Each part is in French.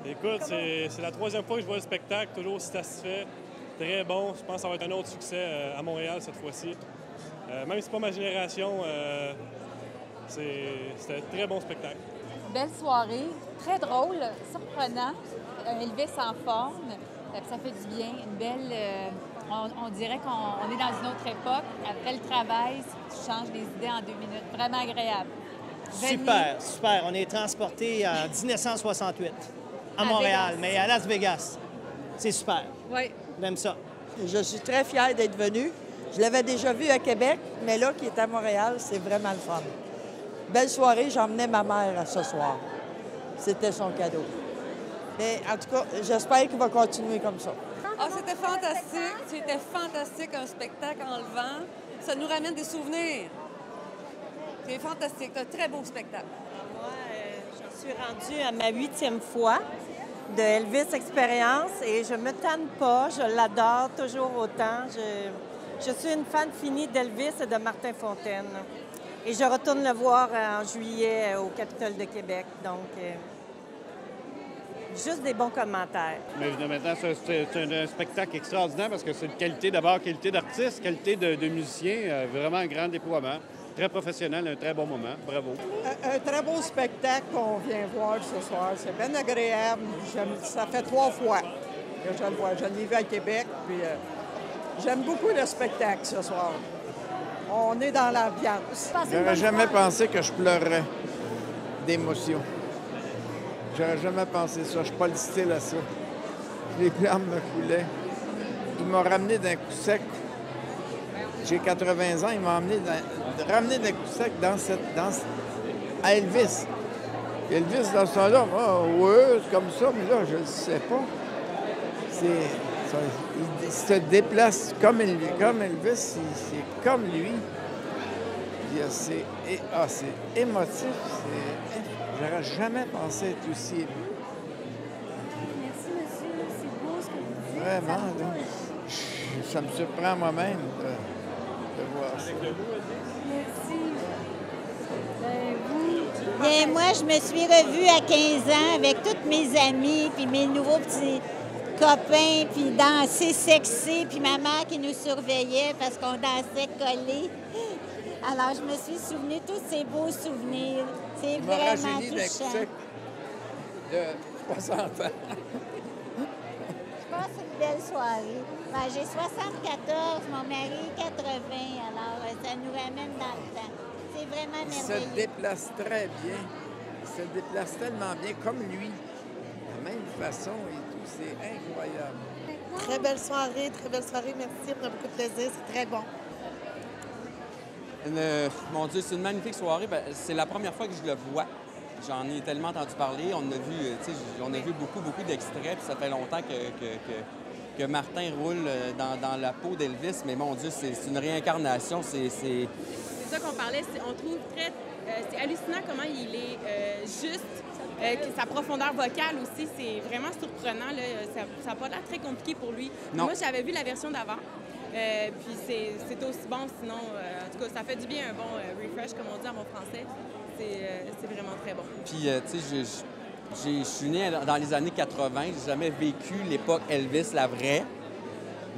Écoute, c'est la troisième fois que je vois le spectacle, toujours aussi satisfait. Très bon. Je pense que ça va être un autre succès à Montréal cette fois-ci. Même si c'est pas ma génération, c'était un très bon spectacle. Belle soirée, très drôle, surprenant. Un Elvis en forme, ça fait du bien. Une belle. On dirait qu'on est dans une autre époque. Après le travail, tu changes les idées en 2 minutes. Vraiment agréable. Super, super. On est transporté en 1968 à Montréal, Vegas. mais à Las Vegas. C'est super. Oui. J'aime ça. Je suis très fière d'être venue. Je l'avais déjà vu à Québec, mais là, qui est à Montréal, c'est vraiment le fun. Belle soirée, j'emmenais ma mère à ce soir. C'était son cadeau. Mais en tout cas, j'espère qu'il va continuer comme ça. Ah, c'était fantastique. C'était fantastique, un spectacle enlevant. Ça nous ramène des souvenirs. C'est fantastique. C'est un très beau spectacle. Moi, je suis rendue à ma 8e fois de Elvis Experience et je me tanne pas. Je l'adore toujours autant. Je suis une fan finie d'Elvis et de Martin Fontaine. Et je retourne le voir en juillet au Capitole de Québec. Donc, juste des bons commentaires. Mais maintenant, c'est un spectacle extraordinaire parce que c'est une qualité d'abord, qualité d'artiste, qualité de musicien, vraiment un grand déploiement. Très professionnel, un très bon moment. Bravo. Un très beau spectacle qu'on vient voir ce soir. C'est bien agréable. Ça fait 3 fois que je le vois. Je l'ai vu à Québec, puis j'aime beaucoup le spectacle ce soir. On est dans l'ambiance. J'aurais jamais pensé que je pleurerais d'émotion. J'aurais jamais pensé ça. Je suis pas le style à ça. Les larmes me coulaient. Il m'a ramené d'un coup sec. J'ai 80 ans, il m'a ramené d'un coup sec à Elvis. Elvis, dans ce temps-là, oui, c'est comme ça, mais là, je ne sais pas. Il se déplace comme Elvis, c'est comme lui. C'est émotif. J'aurais jamais pensé être aussi ému. Merci, monsieur. C'est beau ce que vous dites. Vraiment, là, ça me surprend moi-même de voir ça. Merci. Vous? Bien, moi, je me suis revue à 15 ans avec toutes mes amies, puis mes nouveaux petits copains, puis danser sexy, puis ma mère qui nous surveillait parce qu'on dansait collés. Alors, je me suis souvenue de tous ces beaux souvenirs. C'est vraiment touchant. De 60 ans. Je passe une belle soirée. Ben, j'ai 74, mon mari 80, alors ça nous ramène dans le temps. C'est vraiment merveilleux. Il se déplace très bien. Il se déplace tellement bien, comme lui. De la même façon et tout. C'est incroyable. Très belle soirée, merci. On a beaucoup de plaisir, c'est très bon. Mon Dieu, c'est une magnifique soirée. C'est la première fois que je le vois. J'en ai tellement entendu parler. On a vu beaucoup d'extraits. Puis ça fait longtemps que Martin roule dans la peau d'Elvis. Mais mon Dieu, c'est une réincarnation. C'est ça qu'on parlait. On trouve c'est hallucinant comment il est juste. Sa profondeur vocale aussi, c'est vraiment surprenant. Là. Ça n'a pas l'air très compliqué pour lui. Non. Moi, j'avais vu la version d'avant. Puis c'est aussi bon, sinon, en tout cas, ça fait du bien un bon refresh, comme on dit en bon français. C'est vraiment très bon. Puis, tu sais, je suis né dans les années 80. J'ai jamais vécu l'époque Elvis, la vraie.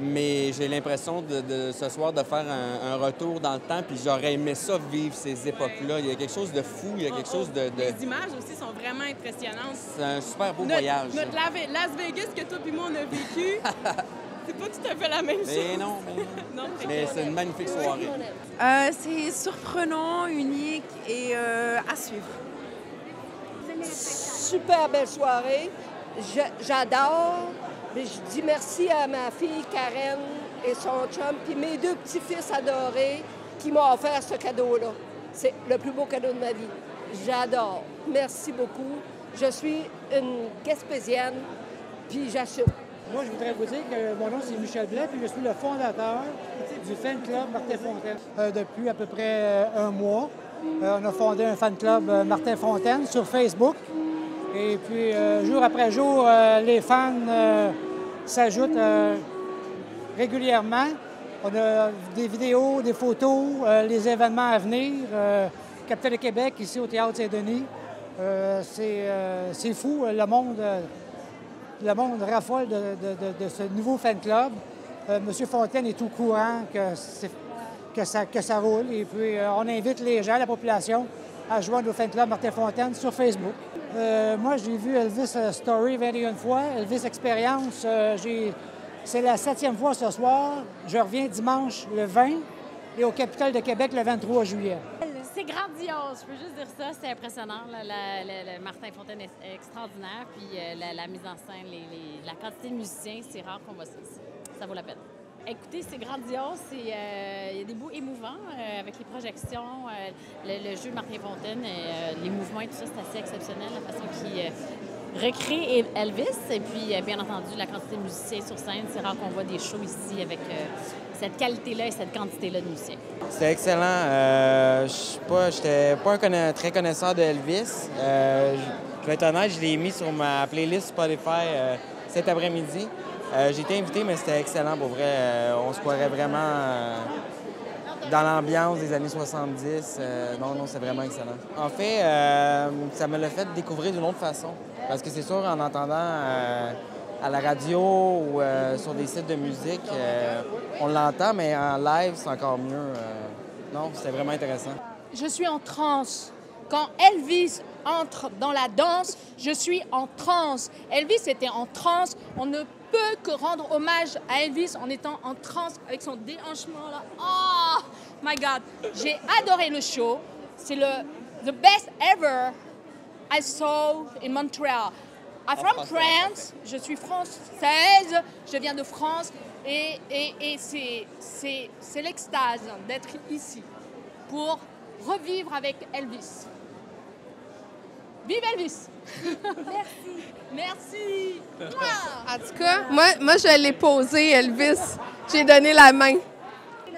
Mais j'ai l'impression de ce soir de faire un retour dans le temps. Puis j'aurais aimé ça, vivre ces époques-là. Il y a quelque chose de fou, il y a quelque chose de... Les images aussi sont vraiment impressionnantes. C'est un super beau voyage. Notre Las Vegas que toi et moi, on a vécu... C'est pas tout à fait la même chose. Mais non. Mais c'est une magnifique soirée. C'est surprenant, unique et à suivre. Super belle soirée. J'adore. Mais je dis merci à ma fille Karen et son chum, puis mes 2 petits-fils adorés qui m'ont offert ce cadeau-là. C'est le plus beau cadeau de ma vie. J'adore. Merci beaucoup. Je suis une Gaspésienne, puis j'assume. Moi, je voudrais vous dire que mon nom, c'est Michel Blais, puis je suis le fondateur du fan club Martin Fontaine. Depuis à peu près 1 mois, on a fondé un fan club Martin Fontaine sur Facebook. Et puis, jour après jour, les fans s'ajoutent régulièrement. On a des vidéos, des photos, les événements à venir. Capitale de Québec, ici au Théâtre Saint-Denis. C'est fou, le monde Le monde raffole de ce nouveau fan club. M. Fontaine est au courant que ça roule. Et puis, on invite les gens, la population, à joindre au fan club Martin Fontaine sur Facebook. Moi, j'ai vu Elvis Story 21 fois, Elvis Experience. C'est la 7e fois ce soir. Je reviens dimanche le 20 et au Capitole de Québec le 23 juillet. C'est grandiose, je peux juste dire ça, c'est impressionnant. Le Martin Fontaine est extraordinaire, puis la mise en scène, la quantité de musiciens, c'est rare qu'on voit ça. Ça vaut la peine. Écoutez, c'est grandiose, il y a des bouts émouvants avec les projections, le jeu de Martin Fontaine, les mouvements et tout ça, c'est assez exceptionnel, la façon qu'il recrée Elvis. Et puis, bien entendu, la quantité de musiciens sur scène, c'est rare qu'on voit des shows ici avec cette qualité-là et cette quantité-là de musiciens. C'était excellent. Je n'étais pas très connaisseur de Elvis. Je vais être honnête, je l'ai mis sur ma playlist Spotify cet après-midi. J'ai été invité, mais c'était excellent pour vrai. On se croirait vraiment dans l'ambiance des années 70. Non, c'est vraiment excellent. En fait, ça me l'a fait découvrir d'une autre façon. Parce que c'est sûr, en entendant à la radio ou sur des sites de musique, on l'entend, mais en live, c'est encore mieux. Non, c'était vraiment intéressant. Je suis en transe. Quand Elvis entre dans la danse, je suis en transe. Elvis était en transe. On ne peut que rendre hommage à Elvis en étant en transe avec son déhanchement là. Oh my God! J'ai adoré le show. C'est the best ever I saw in Montreal. I'm from France. Je suis française. Je viens de France. Et c'est l'extase d'être ici pour revivre avec Elvis. Vive Elvis! Merci. Merci. En tout cas, moi je l'ai posé, Elvis. J'ai donné la main.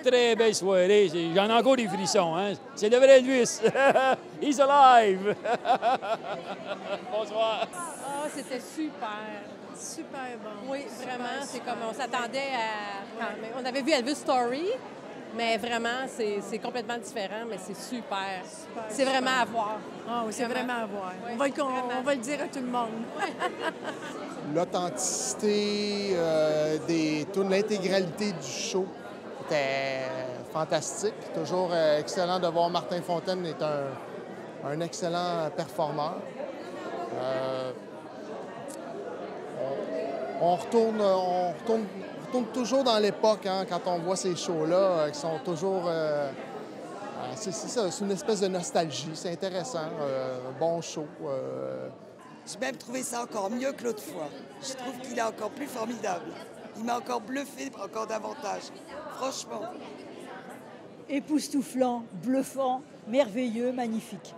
Très belle soirée. J'en ai encore des frissons. Hein? C'est le vrai Elvis. He's alive. Bonsoir. Oh, c'était super. Super bon. Oui, vraiment. C'est comme on s'attendait à... On avait vu Elvis Story, mais vraiment, c'est complètement différent, mais c'est super. C'est vraiment à voir. Ah oui, c'est vraiment à voir. Oui, on va le dire à tout le monde. L'authenticité, toute l'intégralité du show était fantastique. Toujours excellent de voir Martin Fontaine est un excellent performeur. On retourne toujours dans l'époque hein, quand on voit ces shows-là qui sont toujours... c'est ça, c'est une espèce de nostalgie. C'est intéressant. Bon show. J'ai même trouvé ça encore mieux que l'autre fois. Je trouve qu'il est encore plus formidable. Il m'a encore bluffé, encore davantage. Franchement. Époustouflant, bluffant, merveilleux, magnifique.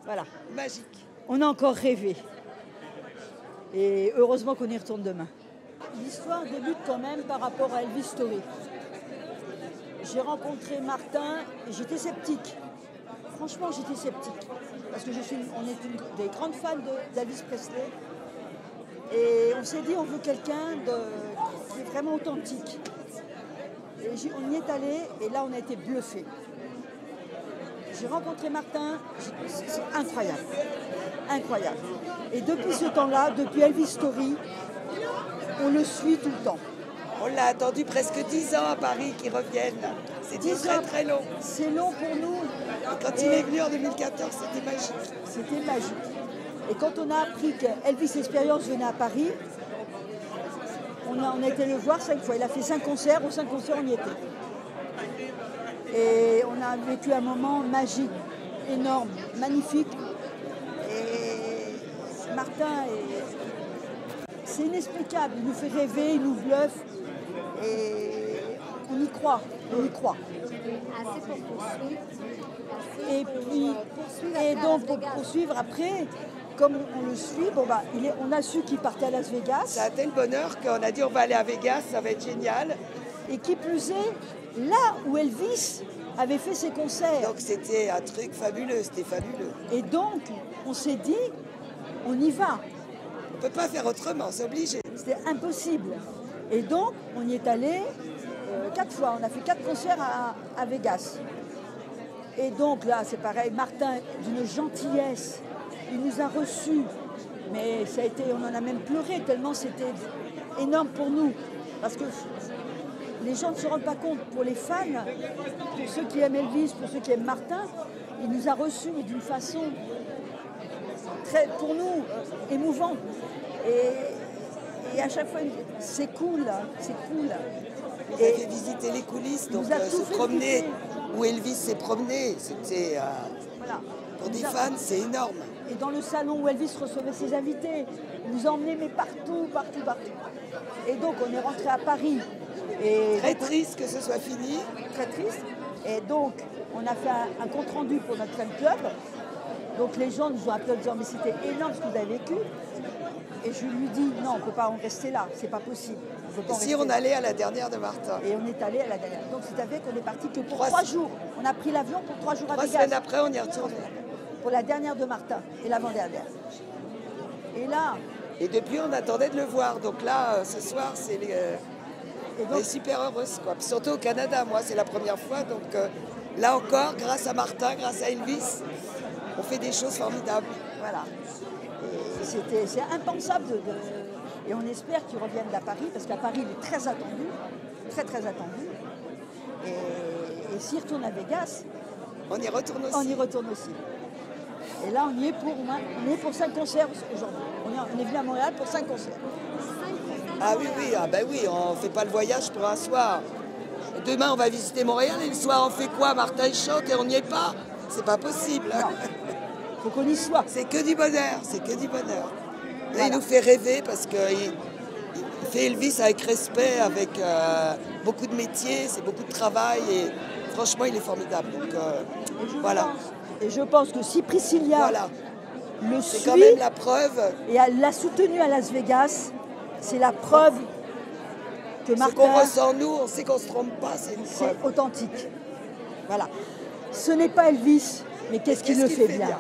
Voilà. Magique. On a encore rêvé. Et heureusement qu'on y retourne demain. L'histoire débute quand même par rapport à Elvis Story. J'ai rencontré Martin et j'étais sceptique. Franchement, j'étais sceptique. Parce que on est des grandes fans d'Elvis Presley. Et on s'est dit, on veut quelqu'un qui est vraiment authentique. Et on y est allé et là, on a été bluffés. J'ai rencontré Martin, c'est incroyable. Incroyable. Et depuis ce temps-là, depuis Elvis Story, on le suit tout le temps. On l'a attendu presque 10 ans à Paris qu'il revienne. C'était très, très long. C'est long pour nous. Et quand il est venu en 2014, c'était magique. C'était magique. Et quand on a appris qu'Elvis Experience venait à Paris, on a été le voir 5 fois. Il a fait 5 concerts. Aux 5 concerts, on y était. Et on a vécu un moment magique, énorme, magnifique. Et Martin, c'est inexplicable. Il nous fait rêver, il nous bluffe. Et on y croit, on y croit. Assez pour poursuivre. Et puis, et donc pour poursuivre après, comme on le suit, on a su qu'il partait à Las Vegas. Ça a été le bonheur qu'on a dit on va aller à Vegas, ça va être génial. Et qui plus est, là où Elvis avait fait ses concerts. Donc c'était un truc fabuleux, c'était fabuleux. Et donc, on s'est dit, on y va. On ne peut pas faire autrement, c'est obligé. C'était impossible. Et donc, on y est allé 4 fois. On a fait 4 concerts à Vegas. Et donc là, c'est pareil, Martin, d'une gentillesse, il nous a reçus Mais ça a été, on en a même pleuré tellement c'était énorme pour nous. Parce que les gens ne se rendent pas compte. Pour les fans, pour ceux qui aiment Elvis, pour ceux qui aiment Martin, il nous a reçus d'une façon très, pour nous, émouvante. Et à chaque fois, c'est cool, c'est cool. Vous avez visité les coulisses, donc se promener où Elvis s'est promené, c'était voilà. Pour des fans, c'est énorme. Et dans le salon où Elvis recevait ses invités, il nous emmenait mais partout. Et donc on est rentré à Paris. Et très triste que ce soit fini. Très triste. Et donc on a fait un compte rendu pour notre fan club. Donc les gens nous ont appelé en disant mais c'était énorme ce que vous avez vécu. Et je lui dis non, on ne peut pas en rester là, c'est pas possible. Si on allait à la dernière de Martin. Et on est allé à la dernière. Donc c'est-à-dire qu'on est parti que pour 3 jours. On a pris l'avion pour 3 jours à Vegas. 3 semaines après, on y est retourné. Pour la dernière de Martin et l'avant-dernière. Et là... Et depuis, on attendait de le voir. Donc là, ce soir, c'est on est super heureuse, quoi. Puis surtout au Canada, moi, c'est la première fois. Donc là encore, grâce à Martin, grâce à Elvis, on fait des choses formidables. Voilà. C'est impensable et on espère qu'ils reviennent à Paris, parce qu'à Paris, il est très attendu, très attendu. Et s'il retourne à Vegas, on y retourne aussi. On y retourne aussi. Et là, on y est pour 5 concerts aujourd'hui. On est venu à Montréal pour 5 concerts. Ah oui, on ne fait pas le voyage pour un soir. Demain, on va visiter Montréal et le soir, on fait quoi? Martin chante et on n'y est pas? C'est pas possible. Il faut qu'on y soit. C'est que du bonheur, Là, il nous fait rêver parce qu'il fait Elvis avec respect, avec beaucoup de métier, c'est beaucoup de travail et franchement, il est formidable. Donc voilà. Et je pense que si Priscilla le suit, c'est quand même la preuve. Et elle l'a soutenu à Las Vegas, c'est la preuve que Martin... Ce qu'on ressent, nous, on sait qu'on ne se trompe pas, c'est une preuve. C'est authentique. Voilà. Ce n'est pas Elvis, mais qu'est-ce qu'il le fait bien.